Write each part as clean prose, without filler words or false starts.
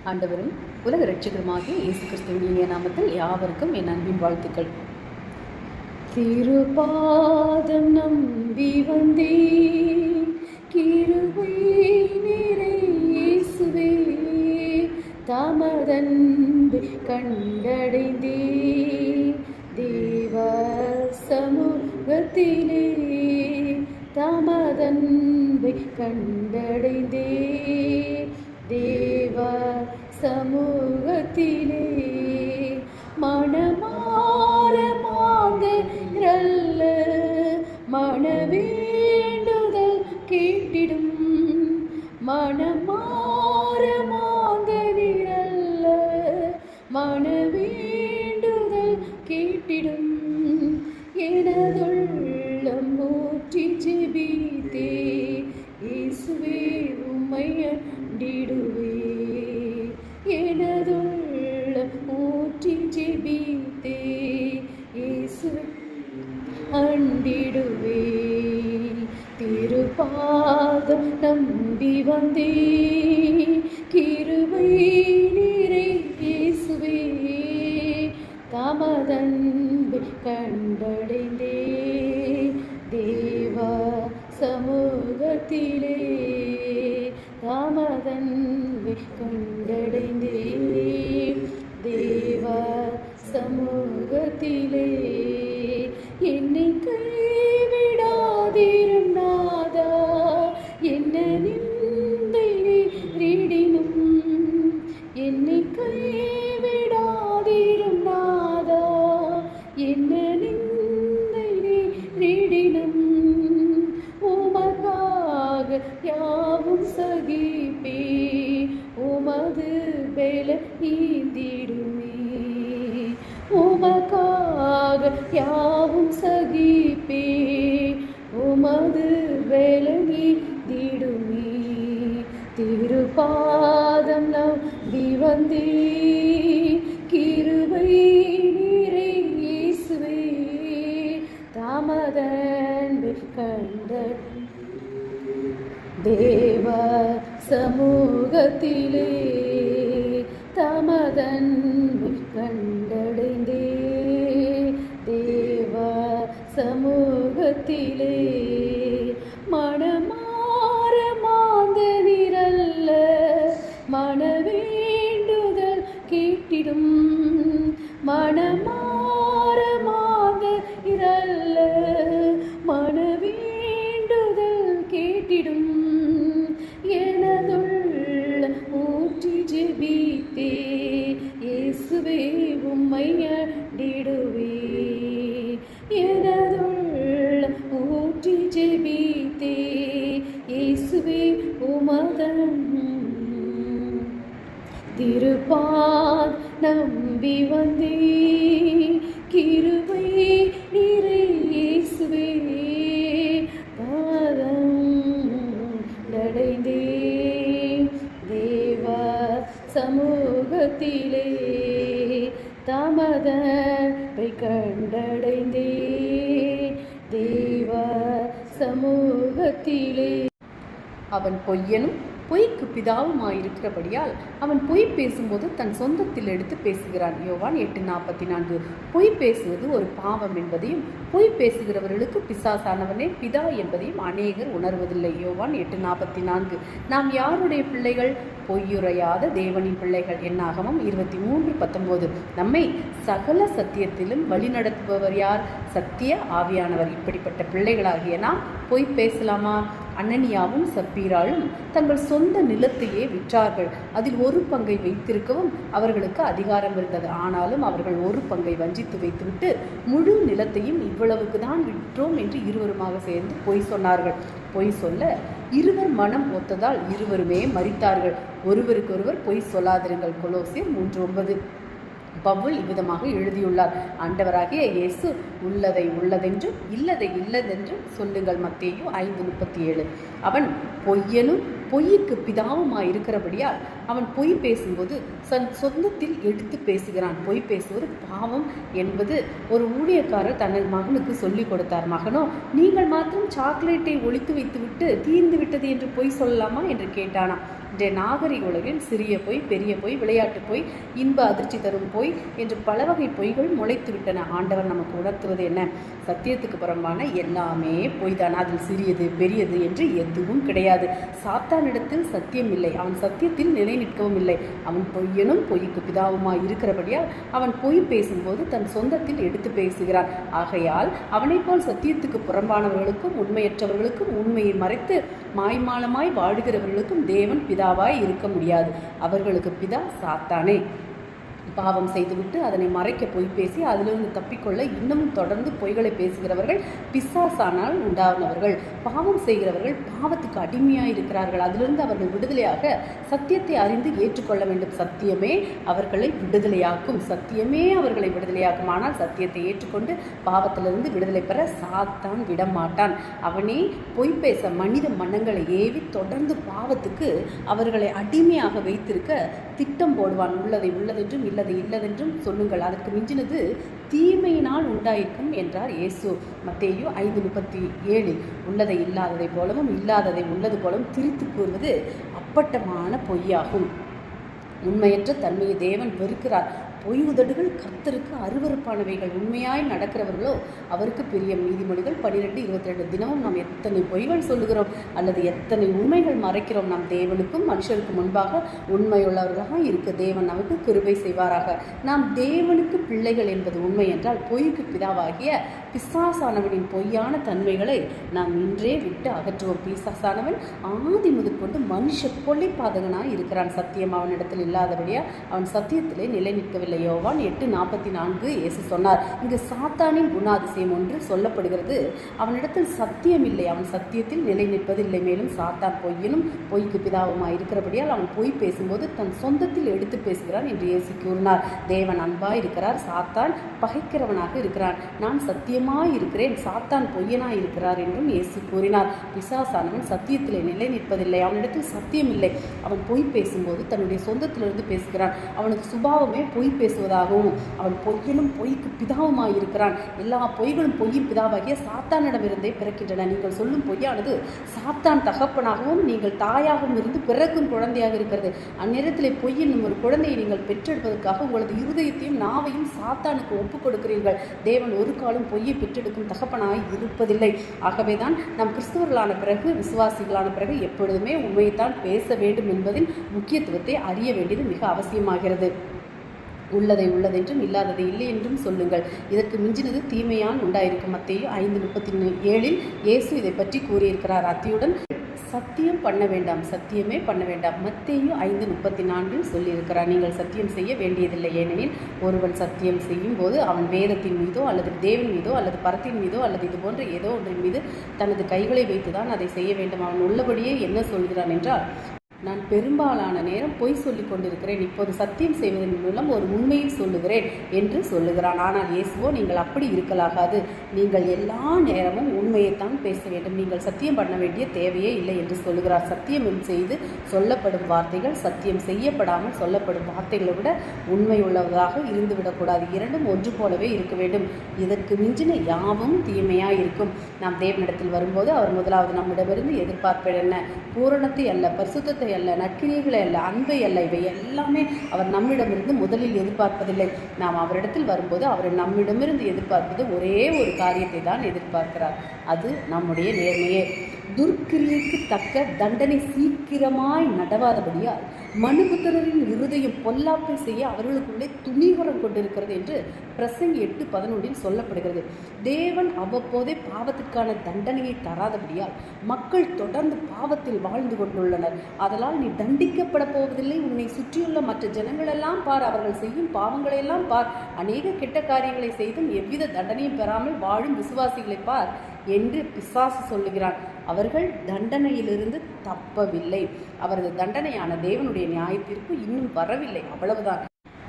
ஆண்டவரும் உலக இரட்சகருமாகிய இயேசு கிறிஸ்துவின் இனிய நாமத்தில் யாவருக்கும் என் அன்பின் வாழ்த்துக்கள். திருப்பாதம் நம்பி வந்தேன், கிருபை நிறை இயேசுவே, தமதன்பை கண்டடைந்தே தேவ சமூகத்திலே, தமதன்பை கண்டடைந்தே தேவ சமூகத்திலே, மனமார மாந்தரல்ல மனவேண்டுதல் கேட்டிடும், மனமார மாந்தரல்ல மனவேண்டுதல் கேட்டிடும், எனதுள்ளம் ஊற்றி ஜெபித்தே இயேசுவே உம்மை அண்டிடுவே, எனதுள்ளம் ஊற்றி ஜெபித்தே இயேசுவே அண்டிடுவே, திருப்பாதம் நம்பி வந்தே கிருபை நிறை இயேசுவே, தமதன்பை கண்டடைந்தே தேவ சமூகத்திலே, தமதன்பை கண்டடைந்தே தேவ சமூகத்திலே, என்னை கைவிடாதிரும் நாதா, என்ன நிந்தை நேரிடினும், என்னை கைவிடாதிரும் நாதா, என்ன நிந்தை நேரிடினும், உமக்காக யாவும் சகிப்பே, உமது பெல ஈந்திடுமே, உமக்காக யாவும் சகிப்பே, உமது பெலகி திடுமே, திருப்பாதம் நம்பி வந்தே கிருபை நிறை இயேசுவே, தமதன்பை கண்ட தேவ சமூகத்திலே, தமதன்பை கண்டடைந்தே தேவ சமூகத்திலே, மனமார மாந்தனிரல்ல மனவேண்டுதல் கேட்டிடும், மனமார மாந்தனிரல்ல மனவேண்டுதல் கேட்டிடும், எனதுள்ள ஊற்றி ஜெபித்தே இயேசுவே உம்மை அண்டிடுவே, எனதுள்ள ஊற்றி ஜெபித்தே இயேசுவே உமதன் திருப்பாதம் நம்பி வந்தே கிருபை நிறை இயேசுவே, தமதன்பை தேவ சமூகத்திலே, தமதன்பை கண்டடைந்தே தேவ சமூகத்திலே, அவன் பொய்யனும் பொய்க்கு பிதாவுமாயிருக்கிறபடியால் அவன் பொய் பேசும்போது தன் சொந்தத்தில் எடுத்து பேசுகிறான். யோவான் 8:44. பொய் பேசுவது ஒரு பாவம் என்பதையும் பொய் பேசுகிறவர்களுக்கு பிசாசானவனே பிதா என்பதையும் அநேகர் உணர்வதில்லை. யோவான் 8:44. நாம் யாருடைய பிள்ளைகள்? பொய்யுரையாத தேவனின் பிள்ளைகள். என்னாகமம் 23:19. நம்மை சகல சத்தியத்திலும் வழிநடத்துபவர் யார்? சத்திய ஆவியானவர். இப்படிப்பட்ட பிள்ளைகளாகிய நாம் பொய் பேசலாமா? அனனியாவும் சப்பீராலும் தங்கள் சொந்த நிலத்தையே விற்றார்கள். அதில் ஒரு பங்கை வைத்திருக்கவும் அவர்களுக்கு அதிகாரம் இருந்தது. ஆனாலும் அவர்கள் ஒரு பங்கை வஞ்சித்து வைத்துவிட்டு முழு நிலத்தையும் இவ்வளவுக்கு தான் விற்றோம் என்று இருவருமாக சேர்ந்து பொய் சொன்னார்கள். பொய் சொல்ல இருவர் மனம் ஒத்ததால் இருவருமே மரித்தார்கள். ஒருவருக்கொருவர் பொய் சொல்லாதிருங்கள். கொலோசியர் 3:9. பவுல் இவ்விதமாக எழுதியுள்ளார். ஆண்டவராகிய இயேசு உள்ளதை உள்ளதென்றும் இல்லதை இல்லதென்றும் சொல்லுங்கள். மத்தேயு 5:37. அவன் பொய்யனும் பொய்யுக்கு பிதாவுமாயிருக்கிறபடியால் அவன் பொய் பேசும்போது தன் சொந்தத்தில் எடுத்து பேசுகிறான். பொய் பேசுவது பாவம் என்பது ஒரு ஊழியக்காரர் தனது மகனுக்கு சொல்லிக் கொடுத்தார். மகனோ, நீங்கள் மாத்திரம் சாக்லேட்டை ஒளித்து வைத்துவிட்டு தீர்ந்து விட்டது என்று பொய் சொல்லலாமா என்று கேட்டானா. இன்றைய நாகரிக உலகில் சிறிய பொய், பெரிய பொய், விளையாட்டு பொய், இன்ப அதிர்ச்சி தரும் பொய் என்று பல வகை பொய்கள் முளைத்து விட்டன. ஆண்டவர் நமக்கு உணர்த்துவது என்ன? சத்தியத்துக்கு புறம்பான எல்லாமே பொய் தான். அதில் சிறியது பெரியது என்று எதுவும் கிடையாது. சாத்தானிடத்தில் சத்தியம் இல்லை. அவன் சத்தியத்தில் நிலை நிற்கவும் இல்லை. அவன் பொய்யனும் பொய்க்கு பிதாவுமாய் இருக்கிறபடியால் அவன் பொய் பேசும்போது தன் சொந்தத்தில் எடுத்து பேசுகிறான். ஆகையால் அவனைப் போல் சத்தியத்துக்கு புறம்பானவர்களுக்கும் உண்மையற்றவர்களுக்கும் உண்மையை மறைத்து மாய்மாலமாய் வாழுகிறவர்களுக்கும் தேவன் பிதாவாய் இருக்க முடியாது. அவர்களுக்கு பிதா சாத்தானே. பாவம் செய்துவிட்டு அதனை மறைக்க பொய் பேசி அதிலிருந்து தப்பிக்கொள்ள இன்னமும் தொடர்ந்து பொய்களை பேசுகிறவர்கள் பிசாசானால் உண்டானவர்கள். பாவம் செய்கிறவர்கள் பாவத்துக்கு அடிமையாக இருக்கிறார்கள். அதிலிருந்து அவர்கள் விடுதலையாக சத்தியத்தை அறிந்து ஏற்றுக்கொள்ள வேண்டும். சத்தியமே அவர்களை விடுதலையாக்கும். சத்தியமே அவர்களை விடுதலையாக்கும். ஆனால் சத்தியத்தை ஏற்றுக்கொண்டு பாவத்திலிருந்து விடுதலை பெற சாத்தான் விடமாட்டான். அவனே பொய் பேச மனித மனங்களை ஏவி தொடர்ந்து பாவத்துக்கு அவர்களை அடிமையாக வைத்திருக்க திட்டம் போடுவான். உள்ளதை உள்ளதென்றும் இல்லதென்றும் சொல்லுங்கள், அதற்கு மிஞ்சினது தீமையினால் உண்டாயிருக்கும் என்றார் இயேசு. மத்தேயு 5:37. உள்ளதை இல்லாததை போலவும் இல்லாததை உள்ளது போலவும் திரித்து கூறுவது அப்பட்டமான பொய்யாகும். உண்மையற்ற தன்மையை தேவன் வெறுக்கிறார். பொய் உதடுகள் கர்த்தருக்கு அருவருப்பானவைகள். உண்மையாய் நடக்கிறவர்களோ அவருக்கு பிரியம். நீதிமொழிகள் 12:22. தினமும் நாம் எத்தனை பொய்கள் சொல்லுகிறோம் அல்லது எத்தனை உண்மைகள் மறைக்கிறோம். நாம் தேவனுக்கும் மனுஷருக்கு முன்பாக உண்மையுள்ளவர்களாக இருக்க தேவன் நமக்கு கிருபை செய்வாராக. நாம் தேவனுக்கு பிள்ளைகள் என்பது உண்மை என்றால் பொய்க்கு பிதாவாகிய பிசாசானவனின் பொய்யான தன்மைகளை நாம் இன்றே விட்டு அகற்றுவோம். பிசாசானவன் ஆதி முதற்கொண்டு மனுஷ கொள்ளை பாதகனாய் இருக்கிறான். சத்தியம் அவனிடத்தில் இல்லாதபடியா அவன் சத்தியத்திலே நிலை நிற்கவில்லை. யோவான் 8:44 இயேசு சொன்னார். இங்கு சாத்தானின் குணாதிசயம் ஒன்று சொல்லப்படுகிறது. அவனிடத்தில் சத்தியம் இல்லை. அவன் சத்தியத்தில் நிலை நிற்பதில்லை. மேலும் சாத்தான் பொய்யனும் பொய்க்கு பிதாவுமாய் இருக்கிறபடியால் அவன் பொய் பேசும்போது தன் சொந்தத்தில் எடுத்து பேசுகிறான் என்று இயேசு கூறினார். தேவன் அன்பாய் இருக்கிறார். சாத்தான் பகைக்கிறவனாக இருக்கிறான். நான் சத்தியமாய் இருக்கிறேன், சாத்தான் பொய்யனாய் இருக்கிறார் என்றும் இயேசு கூறினார். பிசாசானவன் சத்தியத்திலே நிலை நிற்பதில்லை. அவனிடத்தில் சத்தியம் இல்லை. அவன் பொய் பேசும்போது தன்னுடைய சொந்தத்திலிருந்து பேசுகிறான். அவனுக்கு சுபாவமே பொய் பேசுவதாகவும் அவன் பொய்யனும் பொய்க்கு பிதாவுமாய் இருக்கிறான். எல்லா பொய்களும் பொய்யின் பிதாவாகிய சாத்தானிடமிருந்தே பிறக்கின்றன. நீங்கள் சொல்லும் பொய்யானது சாத்தான் தகப்பனாகவும் நீங்கள் தாயாகவும் இருந்து பிறக்கும் குழந்தையாக இருக்கிறது. அந்நேரத்தில் பொய் என்னும் ஒரு குழந்தையை நீங்கள் பெற்றெடுப்பதற்காக உங்களது இருதயத்தையும் நாவையும் சாத்தானுக்கு ஒப்புக் கொடுக்கிறீர்கள். தேவன் ஒரு காலம் பொய்யை பெற்றெடுக்கும் தகப்பனாய் இருப்பதில்லை. ஆகவேதான் நாம் கிறிஸ்தவர்களான பிறகு, விசுவாசிகளான பிறகு எப்பொழுதுமே உண்மையைத்தான் பேச வேண்டும் என்பதின் முக்கியத்துவத்தை அறிய வேண்டியது மிக அவசியமாகிறது. உள்ளதை உள்ளதென்றும் இல்லாததை இல்லை என்றும் சொல்லுங்கள். இதற்கு மிஞ்சினது தீமையால் உண்டாயிருக்கும். மத்தேயு 5:37 இயேசு இதை பற்றி கூறியிருக்கிறார். அத்தியுடன் சத்தியம் பண்ண வேண்டாம், சத்தியமே பண்ண வேண்டாம். மத்தேயு 5:34 சொல்லியிருக்கிறார். நீங்கள் சத்தியம் செய்ய வேண்டியதில்லை. ஏனெனில் ஒருவன் சத்தியம் செய்யும் போது அவன் வேதத்தின் மீதோ அல்லது தேவன் மீதோ அல்லது பரத்தின் மீதோ அல்லது இது போன்ற ஏதோ ஒன்றின் மீது தனது கைகளை வைத்துதான் அதை செய்ய வேண்டும். அவன் உள்ளபடியே என்ன சொல்கிறான் என்றால், நான் பெரும்பாலான நேரம் பொய் சொல்லிக் கொண்டிருக்கிறேன், இப்போது சத்தியம் செய்வதன் மூலம் ஒரு உண்மையை சொல்லுகிறேன் என்று சொல்லுகிறான். ஆனால் இயேசுவோ, நீங்கள் அப்படி இருக்கலாகாது. நீங்கள் எல்லா நேரமும் உண்மையைத்தான் பேச வேண்டும். நீங்கள் சத்தியம் பண்ண வேண்டிய தேவையே இல்லை என்று சொல்லுகிறார். சத்தியம் செய்து சொல்லப்படும் வார்த்தைகள் சத்தியம் செய்யப்படாமல் சொல்லப்படும் வார்த்தைகளை விட உண்மை உள்ளதாக இருந்துவிடக்கூடாது. இரண்டும் ஒன்று போலவே இருக்க வேண்டும். இதற்கு மிஞ்சின யாவும் தீமையாக இருக்கும். நாம் தேவனிடத்தில் வரும்போது அவர் முதலாவது நம்மிடமிருந்து எதிர்பார்ப்பது என்ன? பூரணத்தை அல்ல, பரிசுத்தத்தை அல்ல, நற்கிரியைகளை அல்ல, அன்பை அல்ல. இவை எல்லாமே அவர் நம்மிடமிருந்து முதலில் எதிர்பார்ப்பதில்லை. நாம் அவரிடத்தில் வரும்போது அவர் நம்மிடமிருந்து எதிர்பார்ப்பது ஒரே ஒரு காரியத்தை தான் எதிர்பார்க்கிறார். அது நம்முடைய நேர்மையே. துர்க்கிரியைக்கு தக்க தண்டனை சீக்கிரமாய் நடவாதபடியால் மனுபுத்திரரின் இருதயம் பொல்லாப்பை செய்ய அவர்களுக்குள்ளே துணிகரம் கொண்டிருக்கிறது என்று பிரசங்கி 8:11 சொல்லப்படுகிறது. தேவன் அவ்வப்போதே பாவத்திற்கான தண்டனையை தராதபடியால் மக்கள் தொடர்ந்து பாவத்தில் வாழ்ந்து கொண்டுள்ளனர். அதனால் நீ தண்டிக்கப்பட போவதில்லை. உன்னை சுற்றியுள்ள மற்ற ஜனங்களெல்லாம் பார், அவர்கள் செய்யும் பாவங்களையெல்லாம் பார், அநேக கெட்ட காரியங்களை செய்தும் எவ்வித தண்டனையும் பெறாமல் வாழும் விசுவாசிகளை பார் என்று பிசாசு சொல்லுகிறான். அவர்கள் தண்டனையிலிருந்து தப்பவில்லை. அவரது தண்டனையான தேவனுடைய நியாயத்திற்கு இன்னும் வரவில்லை, அவ்வளவுதான்.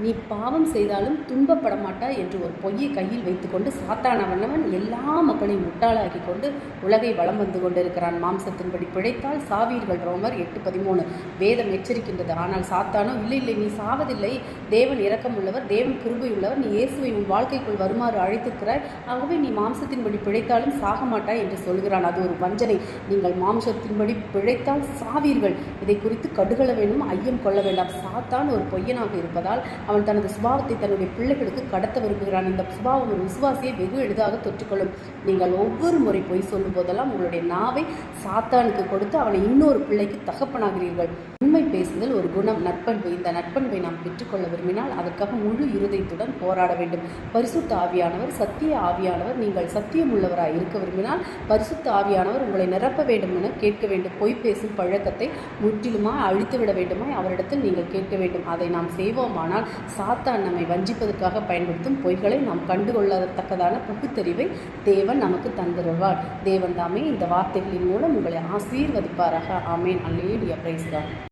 நீ பாவம் செய்தாலும் துன்பப்பட மாட்டாய் என்று ஒரு பொய்யை கையில் வைத்துக்கொண்டு சாத்தானவனவன் எல்லா மக்களையும் முட்டாளாக்கி கொண்டு உலகை வலம் வந்து கொண்டிருக்கிறான். மாம்சத்தின்படி பிழைத்தால் சாவீர்கள். ரோமர் 8:13 வேதம் எச்சரிக்கின்றது. ஆனால் சாத்தானோ இல்லை இல்லை, நீ சாவதில்லை, தேவன் இரக்கம் உள்ளவர், தேவன் கிருபை உள்ளவர், நீ இயேசுவை உன் வாழ்க்கைக்குள் வருமாறு அழைத்திருக்கிறாய், ஆகவே நீ மாம்சத்தின்படி பிழைத்தாலும் சாக மாட்டாய் என்று சொல்கிறான். அது ஒரு வஞ்சனை. நீங்கள் மாம்சத்தின்படி பிழைத்தால் சாவீர்கள். இதை குறித்து கடுகள வேண்டும், ஐயம் கொள்ள வேண்டாம். சாத்தான் ஒரு பொய்யனாக இருப்பதால் அவன் தனது சுபாவத்தை தன்னுடைய பிள்ளைகளுக்கு கடத்த விரும்புகிறான். இந்த சுபாவம் ஒரு விசுவாசியை வெகு எளிதாக தொற்றுக்கொள்ளும். நீங்கள் ஒவ்வொரு முறை பொய் சொல்லும் போதெல்லாம் உங்களுடைய நாவை சாத்தானுக்கு கொடுத்து அவனை இன்னொரு பிள்ளைக்கு தகப்பனாகிறீர்கள். உண்மை பேசுதல் ஒரு குணம், நற்பண்பு. இந்த நற்பண்பை நாம் பெற்றுக்கொள்ள விரும்பினால் அதற்காக முழு இருதயத்துடன் போராட வேண்டும். பரிசுத்த ஆவியானவர் சத்திய ஆவியானவர். நீங்கள் சத்தியம் உள்ளவராய் இருக்க விரும்பினால் பரிசுத்த ஆவியானவர் உங்களை நிரப்ப வேண்டும் என கேட்க வேண்டும். பொய் பேசும் பழக்கத்தை முற்றிலுமாய் அழித்துவிட வேண்டுமாய் அவரிடத்தில் நீங்கள் கேட்க வேண்டும். அதை நாம் செய்வோமானால் சாத்தான் நம்மை வஞ்சிப்பதற்காக பயன்படுத்தும் பொய்களை நாம் கண்டுகொள்ளத்தக்கதான பகுத்தறிவை தேவன் நமக்கு தந்திருவார். தேவன் தாமே இந்த வார்த்தைகளின் மூலம் உங்களை ஆசீர்வதிப்பாராக. ஆமேன். அல்லேலூயா. Praise God.